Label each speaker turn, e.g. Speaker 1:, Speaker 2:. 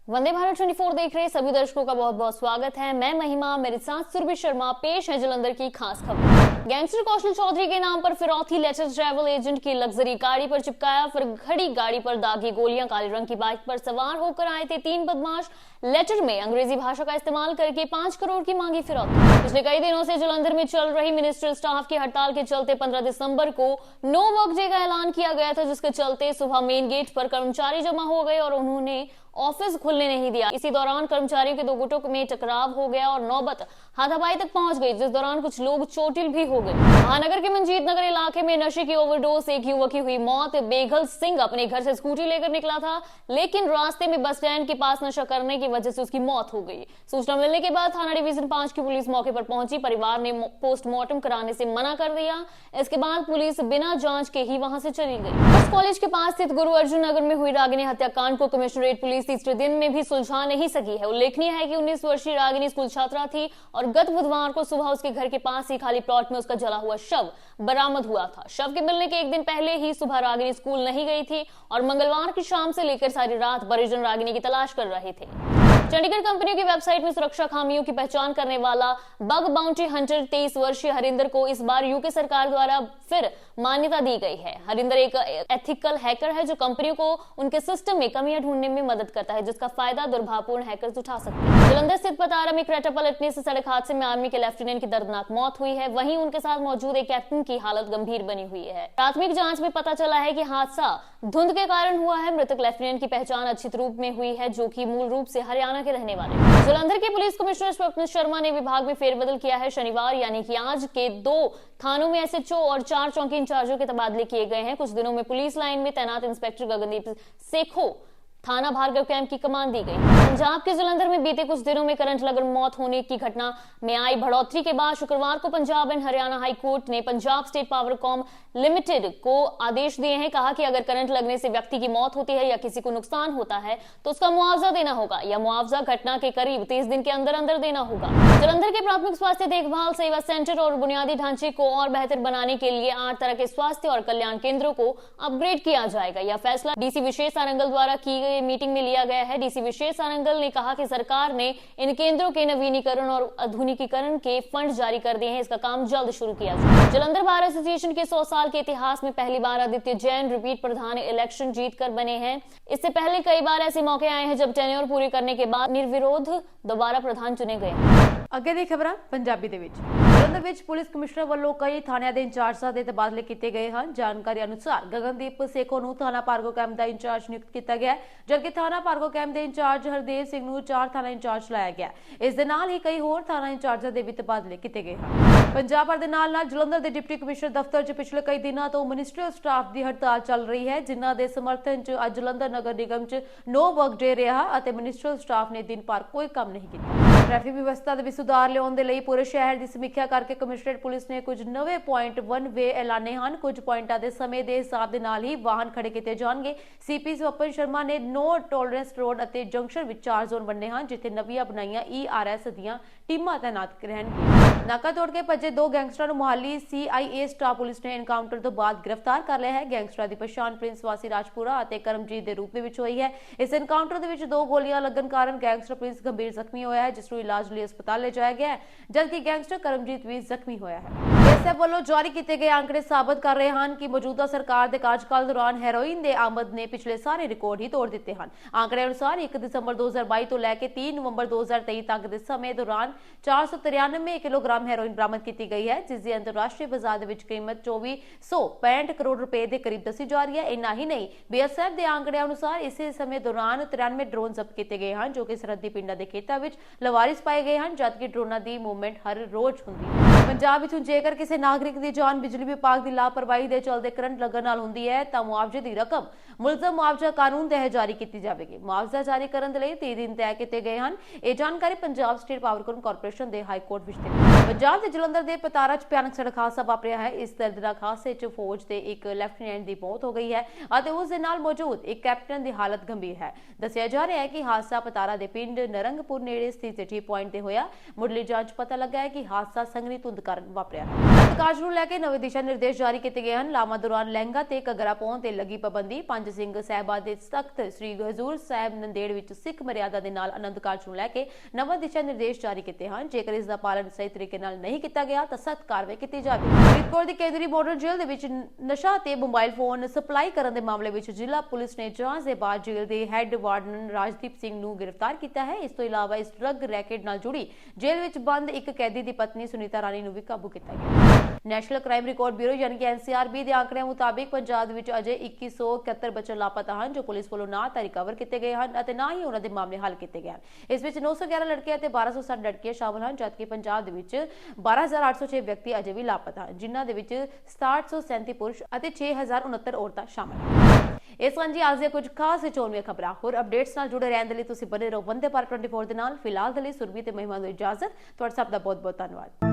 Speaker 1: वंदे भारत 24 देख रहे सभी दर्शकों का बहुत बहुत स्वागत है। मैं महिमा, मेरे साथ सुरभि शर्मा। पेश है जालंधर की खास खबर। गैंगस्टर कौशल चौधरी के नाम पर फिरौती लेटर ट्रैवल एजेंट की लग्जरी गाड़ी पर चिपकाया, फिर खड़ी गाड़ी पर दागी गोलियां। काले रंग की बाइक पर सवार होकर आए थे 3 बदमाश। लेटर में अंग्रेजी भाषा का इस्तेमाल करके 5 करोड़ की मांगी फिरौती। पिछले कई दिनों से जालंधर में चल रही मिनिस्ट्रियल स्टाफ की हड़ताल के चलते 15 दिसंबर को नो वर्क डे का ऐलान किया गया था, जिसके चलते सुबह मेन गेट पर कर्मचारी जमा हो गए और उन्होंने ऑफिस खुलने नहीं दिया। इसी दौरान कर्मचारियों के 2 गुटों में टकराव हो गया और नौबत हाथापाई तक पहुंच गई, जिस दौरान कुछ लोग चोटिल भी हो गए। महानगर के मंजीत नगर इलाके में नशे की ओवरडोज से एक युवक की हुई मौत। बेघल सिंह अपने घर से स्कूटी लेकर निकला था, लेकिन रास्ते में बस स्टैंड के पास नशा करने की वजह से उसकी मौत हो गई। सूचना मिलने के बाद थाना डिवीजन 5 की पुलिस मौके पर पहुंची। परिवार ने पोस्टमार्टम कराने से मना कर दिया। इसके बाद पुलिस बिना जांच के ही वहां से चली गई। उस कॉलेज के पास स्थित गुरु अर्जुन नगर में हुई रागिनी हत्याकांड को कमिश्नरेट पुलिस तीसरे दिन में भी सुलझा नहीं सकी है। उल्लेखनीय है कि 19 वर्षीय रागिनी स्कूल छात्रा थी और गत बुधवार को सुबह उसके घर के पास ही खाली प्लॉट में उसका जला हुआ शव बरामद हुआ था। शव के मिलने के एक दिन पहले ही सुबह रागिनी स्कूल नहीं गई थी और मंगलवार की शाम से लेकर सारी रात परिजन रागिनी की तलाश कर रहे थे। चंडीगढ़ कंपनियों की वेबसाइट में सुरक्षा खामियों की पहचान करने वाला बग बाउंटी हंटर 23 वर्षीय हरिंदर को इस बार यूके सरकार द्वारा फिर मान्यता दी गई है। हरिंदर एक एथिकल हैकर है जो कंपनियों को उनके सिस्टम में कमियां ढूंढने में मदद करता है, जिसका फायदा दुर्भावनापूर्ण हैकर्स उठा सकते हैं। जालंधर स्थित पतारा में क्रेटा पलटने से सड़क हादसे में आर्मी के लेफ्टिनेंट की दर्दनाक मौत हुई है। वहीं उनके साथ मौजूद एक कैप्टन की हालत गंभीर बनी हुई है। प्राथमिक जांच में पता चला है कि हादसा धुंध के कारण हुआ है। मृतक लेफ्टिनेंट की पहचान अच्छित रूप में हुई है, जो कि मूल रूप से हरियाणा के रहने वाले। जालंधर के पुलिस कमिश्नर स्वप्न शर्मा ने विभाग में फेरबदल किया है। शनिवार यानी कि आज के 2 थानों में एसएचओ और 4 चौकी इंचार्जों के तबादले किए गए हैं। कुछ दिनों में पुलिस लाइन में तैनात इंस्पेक्टर गगनदीप सेखो थाना भार्गव कैंप की कमान दी गई। पंजाब के जालंधर में बीते कुछ दिनों में करंट लगकर मौत होने की घटना में आई बढ़ोतरी के बाद शुक्रवार को Punjab and Haryana high court ने पंजाब स्टेट पावरकॉम लिमिटेड को आदेश दिए हैं। कहा कि अगर करंट लगने से व्यक्ति की मौत होती है या किसी को नुकसान होता है तो उसका मुआवजा देना होगा या मुआवजा घटना के करीब 30 दिन के अंदर अंदर देना होगा। जालंधर के प्राथमिक स्वास्थ्य देखभाल सेवा सेंटर और बुनियादी ढांचे को और बेहतर बनाने के लिए 8 तरह के स्वास्थ्य और कल्याण केंद्रों को अपग्रेड किया जाएगा। यह फैसला डीसी विशेष सारंगल द्वारा की गई मीटिंग में लिया गया है। डीसी विशेष सारंगल ने कहा कि सरकार ने इन केंद्रों के नवीनीकरण और आधुनिकीकरण के फंड जारी कर दिए हैं। इसका काम जल्द शुरू किया जाए। जालंधर बार एसोसिएशन के 100 साल के इतिहास में पहली बार आदित्य जैन रिपीट प्रधान इलेक्शन जीतकर बने हैं। इससे पहले कई बार ऐसे मौके आए हैं जब टेन्योर पूरी करने के बाद निर्विरोध दोबारा प्रधान चुने गए।
Speaker 2: ਅੱਗੇ ਦੀ ਖਬਰਾਂ ਪੰਜਾਬੀ ਦੇ ਵਿੱਚ ਜਲੰਧਰ ਵਿੱਚ ਪੁਲਿਸ ਕਮਿਸ਼ਨਰ ਵੱਲੋਂ ਕਈ ਥਾਣਿਆਂ ਦੇ ਇੰਚਾਰਜਾਂ ਦੇ ਤਬਾਦਲੇ ਕੀਤੇ ਗਏ ਹਨ। ਜਾਣਕਾਰੀ ਅਨੁਸਾਰ ਗਗਨਦੀਪ ਸੇਖੋ ਨੂੰ ਥਾਣਾ ਭਾਰਗੋ ਕੈਂਪ ਦਾ ਇੰਚਾਰਜ ਨਿਯੁਕਤ ਕੀਤਾ ਗਿਆ ਹੈ, ਜਦਕਿ ਥਾਣਾ ਭਾਰਗੋ ਕੈਂਪ ਦੇ ਇੰਚਾਰਜ ਹਰਦੇਵ ਸਿੰਘ ਨੂੰ 4 ਥਾਣਾ ਇੰਚਾਰਜ ਲਾਇਆ ਗਿਆ। ਇਸ ਦੇ ਨਾਲ ਹੀ ਕਈ ਹੋਰ ਥਾਣਾ ਇੰਚਾਰਜਾਂ ਦੇ ਵੀ ਤਬਾਦਲੇ ਕੀਤੇ ਗਏ ਹਨ। ਪੰਜਾਬ ਭਰ ਦੇ ਨਾਲ ਜਲੰਧਰ ਦੇ ਡਿਪਟੀ ਕਮਿਸ਼ਨਰ ਦਫ਼ਤਰ 'ਚ ਪਿਛਲੇ ਕਈ ਦਿਨਾਂ ਤੋਂ ਮਿਨਿਸਟਰੀਅਲ ਸਟਾਫ ਦੀ ਹੜਤਾਲ ਚੱਲ ਰਹੀ ਹੈ, ਜਿਨ੍ਹਾਂ ਦੇ ਸਮਰਥਨ 'ਚ ਅੱਜ ਜਲੰਧਰ ਨਗਰ ਨਿਗਮ 'ਚ ਨੋ ਵਰਕ ਡੇ ਰਿਹਾ ਅਤੇ ਮਿਨਿਸਟਰੀਅਲ ਸਟਾਫ ਨੇ ਦਿਨ ਭਰ ਕੋਈ ਕੰਮ ਨਹੀਂ ਕੀਤਾ। ट्रैफिक व्यवस्था में सुधार लियाउण दे लई पूरे शहर की समीक्षा करके कमिश्नरेट पुलिस ने कुछ नवे पॉइंट 1 वे ऐलाने हैं। कुछ पॉइंटां दे समय के हिसाब दे नाल ही वाहन खड़े किए जाएंगे। सीपी स्वपन शर्मा ने नो टॉलरेंस रोड और जंक्शन विच 4 जोन बने हैं, जिथे नवीं बनाईयां ERS दीयां टीमां तैनात रहणगीਆਂ। नाका तोड़ के भजे 2 गैंगस्टरां नूं मोहाली CIA स्टाफ पुलिस ने एनकाउंटर तो बाद गिरफ्तार कर लिया है। गैंगस्टरां की पछाण प्रिंस वासी राजपुरा और करमजीत के रूप में हुई है। इस एनकाउंटर दे विच 2 गोलियां लगन कारण गैंगस्टर प्रिंस गंभीर जख्मी होया है, जिसनूं इलाज लई अस्पताल ले जाया गया है, जबकि गैंगस्टर करमजीत भी जख्मी होया है। एसएफ वालों जारी किए गए आंकड़े साबित कर रहे हैं कि मौजूदा सरकार के कार्यकाल दौरान हैरोइन के आमद ने पिछले सारे रिकॉर्ड ही तोड़ दिए हैं। आंकड़े अनुसार 1 दिसंबर 2022 तो लैके 3 नवंबर 2023 तक के समय दौरान 493 किलोग्राम हैरोइन बरामद की गई है, जिसकी अंतरराष्ट्रीय बाजार में कीमत 2465 करोड़ रुपए के करीब दसी जा रही है। इन्ना ही नहीं, BSF के आंकड़े अनुसार इसी समय दौरान 93 ड्रोन जब्त किए गए हैं, जो कि सरहदी पिंडों के खेतों में लवारिस पाए गए हैं, जबकि ड्रोनां की मूवमेंट हर रोज होती है। पंजाब विचों जेकर किसी नागरिक की जान बिजली विभाग की लापरवाही के चलते करंट लगन नाल हुंदी है तो मुआवजे की रकम मुलजम मुआवजा कानून तहत जारी की जाएगी। मुआवजा जारी करने के लिए 30 दिन तय किए गए हैं। यह जानकारी पंजाब स्टेट पावरकॉम कॉरपोरेशन के हाई कोर्ट विच पंजाब के जलंधर के पतारा च भयानक सड़क हादसा वापरिया है। इस दर्दनाक हादसे च फौज के एक लेफ्टिनेंट की मौत हो गई है और उस दे नाल मौजूद एक कैप्टन की हालत गंभीर है। दसिया जा रहा है कि हादसा पतारा के पिंड नरंगपुर नेड़े स्थित सिटी पॉइंट से होया। मुढ़ली जांच पता लगा है कि हादसा संघनी धुंध कारण वापरिया है। ਅਨੰਦ ਕਾਰਜ ਨੂੰ ਲੈ ਕੇ ਨਵੇਂ ਦਿਸ਼ਾ ਨਿਰਦੇਸ਼ ਜਾਰੀ ਕੀਤੇ ਗਏ ਹਨ। ਲਾਵਾਂ ਦੌਰਾਨ ਲਹਿੰਗਾ ਤੇ ਘੱਗਰਾ ਪਾਉਣ ਤੇ ਲੱਗੀ ਪਾਬੰਦੀ। ਪੰਜ ਸਿੰਘ ਸਾਹਿਬਾਂ ਦੇ ਤਖਤ ਸ੍ਰੀ ਹਜ਼ੂਰ ਸਾਹਿਬ ਨੰਦੇੜ ਵਿੱਚ ਸਿੱਖ ਮਰਿਆਦਾ ਦੇ ਨਾਲ ਅਨੰਦ ਕਾਰਜ ਨੂੰ ਲੈ ਕੇ ਨਵਾਂ ਦਿਸ਼ਾ ਨਿਰਦੇਸ਼ ਜਾਰੀ ਕੀਤੇ ਹਨ। ਜੇਕਰ ਇਸ ਦਾ ਪਾਲਣ ਸਹੀ ਤਰੀਕੇ ਨਾਲ ਨਹੀਂ ਕੀਤਾ ਗਿਆ ਤਾਂ ਸਖਤ ਕਾਰਵਾਈ ਕੀਤੀ ਜਾਵੇਗੀ। ਫਰੀਦਕੋਟ ਦੀ ਕੇਂਦਰੀ ਬਾਰਡਰ ਜੇਲ੍ਹ ਦੇ ਵਿੱਚ ਨਸ਼ਾ ਤੇ ਮੋਬਾਈਲ ਫੋਨ ਸਪਲਾਈ ਕਰਨ ਦੇ ਮਾਮਲੇ ਵਿੱਚ ਜ਼ਿਲ੍ਹਾ ਪੁਲਿਸ ਨੇ ਜਾਂਚ ਦੇ ਬਾਅਦ ਜੇਲ੍ਹ ਦੇ ਹੈੱਡ ਵਾਰਡਨ ਰਾਜਦੀਪ ਸਿੰਘ ਨੂੰ ਗ੍ਰਿਫਤਾਰ ਕੀਤਾ ਹੈ। ਇਸ ਤੋਂ ਇਲਾਵਾ ਇਸ ਡਰੱਗ ਰੈਕੇਟ ਨਾਲ ਜੁੜੀ ਜੇਲ੍ਹ ਵਿੱਚ ਬੰਦ ਇੱਕ ਕੈਦੀ ਦੀ ਪਤਨੀ ਸੁਨੀਤਾ ਰਾਣੀ ਨੂੰ ਵੀ ਕਾਬੂ ਕੀਤਾ ਗਿਆ। ਨੈਸ਼ਨਲ ਕ੍ਰਾਈਮ ਰਿਕਾਰਡ ਬਿਊਰੋ ਯਾਨੀ ਕਿ NCRB ਦੇ ਆંકੜਿਆਂ ਮੁਤਾਬਿਕ ਪੰਜਾਬ ਵਿੱਚ ਅਜੇ 2171 ਬੱਚੇ ਲਾਪਤਾ ਹਨ, ਜੋ ਪੁਲਿਸ ਵੱਲੋਂ ਨਾ ਤਾਂ ਰਿਕਵਰ ਕੀਤੇ ਗਏ ਹਨ ਅਤੇ ਨਾ ਹੀ ਉਹਨਾਂ ਦੇ ਮਾਮਲੇ ਹੱਲ ਕੀਤੇ ਗਏ ਹਨ। ਇਸ ਵਿੱਚ 911 ਲੜਕੇ ਅਤੇ 1260 ਲੜਕੀਆਂ ਸ਼ਾਮਲ ਹਨ, ਜਦਕਿ ਪੰਜਾਬ ਦੇ ਵਿੱਚ 12806 ਵਿਅਕਤੀ ਅਜੇ ਵੀ ਲਾਪਤਾ ਹਨ, ਜਿਨ੍ਹਾਂ ਦੇ ਵਿੱਚ 6737 ਪੁਰਸ਼ ਅਤੇ 6069 ਔਰਤਾਂ ਸ਼ਾਮਲ ਹਨ। ਇਸ ਸਨ ਜੀ ਅੱਜ ਦੀਆਂ ਕੁਝ ਖਾਸ ਚੋਣਵੀਆਂ ਖਬਰਾਂ। ਹੋਰ ਅਪਡੇਟਸ ਨਾਲ ਜੁੜੇ ਰਹਿਣ ਦੇ ਲਈ ਤੁਸੀਂ ਬਣੇ ਰਹੋ ਵੰਦੇ ਭਾਰਤ 24 ਦੇ ਨਾਲ। ਫਿਲਹਾਲ ਦੇ ਲਈ ਸੁਰਭੀ ਤੇ ਮਹਿਮਾਨ ਨੂੰ ਇਜਾਜ਼ਤ। ਤੁਹਾਡਾ ਸਭ ਦਾ ਬਹੁਤ ਬਹੁਤ ਧੰਨਵਾਦ।